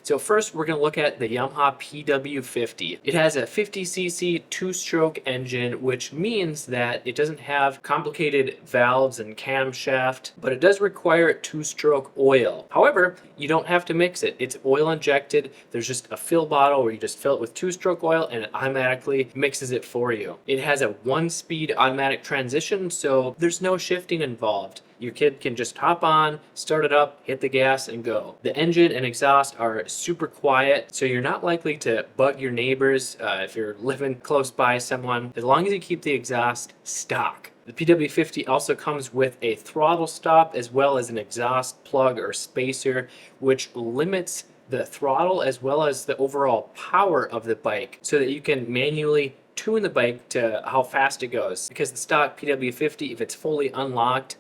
So first we're going to look at the Yamaha PW50. It has a 50cc two-stroke engine, which means that it doesn't have complicated valves and camshaft, but it does require two-stroke oil. However, you don't have to mix it. It's oil injected. There's just a fill bottle where you just fill it with two-stroke oil and it automatically mixes it for you. It has a one-speed automatic transmission, so there's no shifting involved. Your kid can just hop on, start it up, hit the gas, and go. The engine and exhaust are super quiet, so you're not likely to bug your neighbors if you're living close by someone, as long as you keep the exhaust stock. The PW50 also comes with a throttle stop as well as an exhaust plug or spacer, which limits the throttle as well as the overall power of the bike so that you can manually tune the bike to how fast it goes. Because the stock PW50, if it's fully uncorked,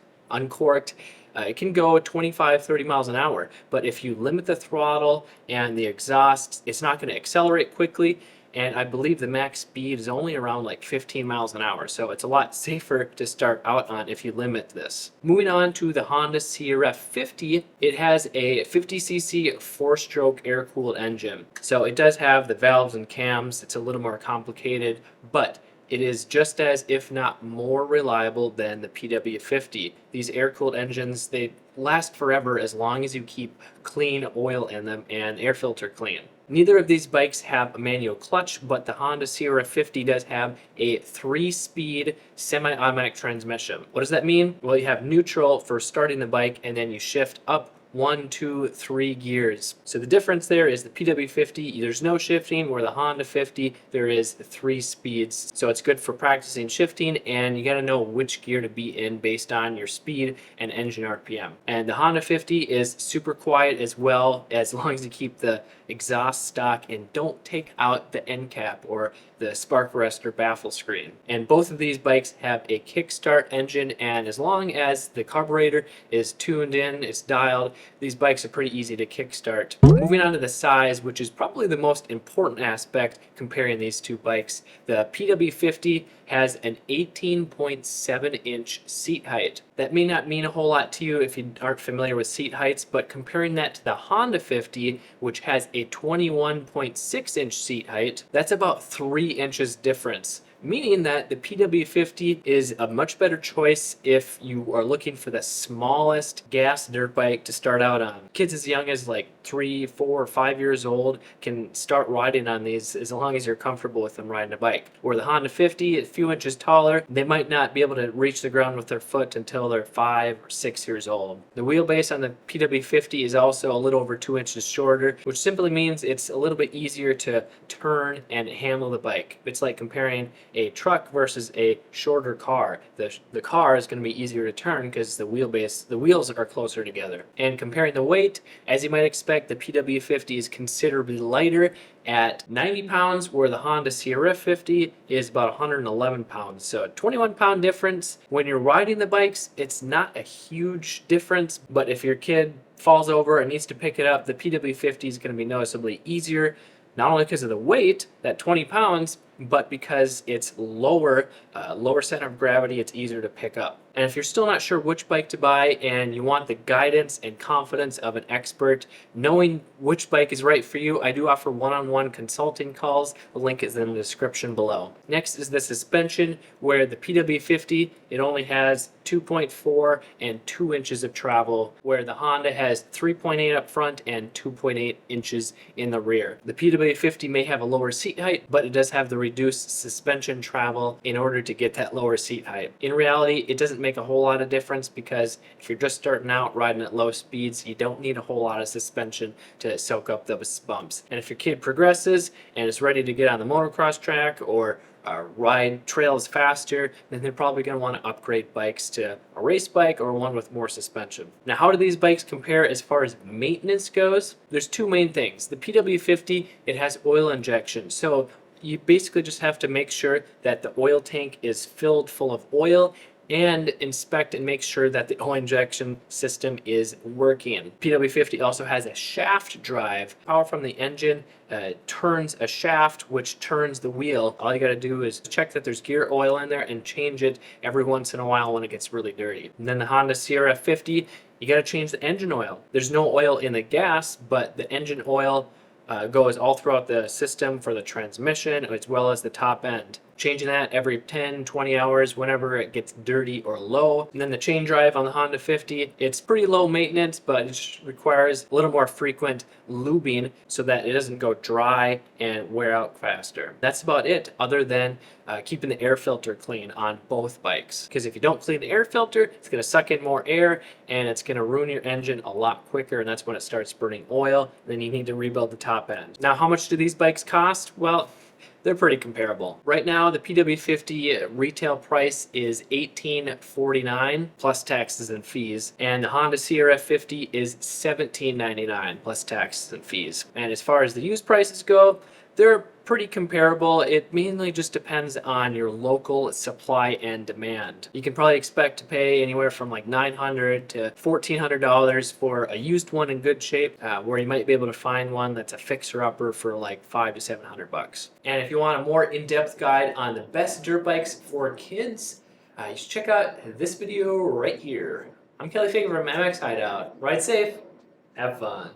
it can go 25-30 miles an hour, but if you limit the throttle and the exhaust, it's not going to accelerate quickly, and I believe the max speed is only around like 15 miles an hour, so it's a lot safer to start out on if you limit this. Moving on to the Honda CRF50, it has a 50cc four-stroke air-cooled engine, so it does have the valves and cams. It's a little more complicated, but it is just as, if not more, reliable than the PW50. These air-cooled engines, they last forever as long as you keep clean oil in them and air filter clean. Neither of these bikes have a manual clutch, but the Honda CRF50 does have a 3-speed semi-automatic transmission. What does that mean? Well, you have neutral for starting the bike, and then you shift up 1, 2, 3 gears. So the difference there is the PW50, there's no shifting, where the Honda 50, there is 3 speeds. So it's good for practicing shifting, and you got to know which gear to be in based on your speed and engine RPM. And the Honda 50 is super quiet as well, as long as you keep the exhaust stock and don't take out the end cap or the spark arrestor baffle screen. And both of these bikes have a kickstart engine, and as long as the carburetor is tuned in, it's dialed, these bikes are pretty easy to kickstart. Moving on to the size, which is probably the most important aspect comparing these two bikes, the PW50 has an 18.7-inch seat height. That may not mean a whole lot to you if you aren't familiar with seat heights, but comparing that to the Honda 50, which has a 21.6-inch seat height, that's about 3 inches difference. Meaning that the PW50 is a much better choice if you are looking for the smallest gas dirt bike to start out on. Kids as young as like 3, 4, or 5 years old can start riding on these as long as you're comfortable with them riding a bike. Where the Honda 50, a few inches taller, they might not be able to reach the ground with their foot until they're 5 or 6 years old. The wheelbase on the PW50 is also a little over 2 inches shorter, which simply means it's a little bit easier to turn and handle the bike. It's like comparing a truck versus a shorter car. The car is going to be easier to turn because the wheels are closer together. And comparing the weight, as you might expect, the PW50 is considerably lighter at 90 pounds, where the Honda CRF50 is about 111 pounds. So a 21-pound difference. When you're riding the bikes, it's not a huge difference, but if your kid falls over and needs to pick it up, the PW50 is going to be noticeably easier, not only because of the weight, that 20 pounds, but because it's lower center of gravity, it's easier to pick up. And if you're still not sure which bike to buy and you want the guidance and confidence of an expert, knowing which bike is right for you, I do offer one-on-one consulting calls. The link is in the description below. Next is the suspension, where the PW50, it only has 2.4 and 2 inches of travel, where the Honda has 3.8 up front and 2.8 inches in the rear. The PW50 may have a lower seat height, but it does have the reduced suspension travel in order to get that lower seat height. In reality, it doesn't make a whole lot of difference, because if you're just starting out riding at low speeds, you don't need a whole lot of suspension to soak up those bumps. And if your kid progresses and is ready to get on the motocross track or ride trails faster, then they're probably going to want to upgrade bikes to a race bike or one with more suspension. Now, how do these bikes compare as far as maintenance goes? There's two main things. The PW50, it has oil injection, so you basically just have to make sure that the oil tank is filled full of oil and inspect and make sure that the oil injection system is working. PW50 also has a shaft drive. Power from the engine turns a shaft, which turns the wheel. All you got to do is check that there's gear oil in there and change it every once in a while when it gets really dirty. And then the Honda CRF50, you got to change the engine oil. There's no oil in the gas, but the engine oil goes all throughout the system for the transmission as well as the top end. Changing that every 10, 20 hours whenever it gets dirty or low. And then the chain drive on the Honda 50, it's pretty low maintenance, but it requires a little more frequent lubing so that it doesn't go dry and wear out faster. That's about it, other than keeping the air filter clean on both bikes. Because if you don't clean the air filter, it's going to suck in more air and it's going to ruin your engine a lot quicker, and that's when it starts burning oil. And then you need to rebuild the top end. Now, how much do these bikes cost? Well, they're pretty comparable. Right now, the PW50 retail price is $1849 plus taxes and fees, and the Honda CRF50 is $1799 plus taxes and fees. And as far as the used prices go, they're pretty comparable. It mainly just depends on your local supply and demand. You can probably expect to pay anywhere from like $900 to $1,400 for a used one in good shape, where you might be able to find one that's a fixer-upper for like $500 to $700. And if you want a more in-depth guide on the best dirt bikes for kids, you should check out this video right here. I'm Kelly Fagan from MXHideout. Ride safe, have fun.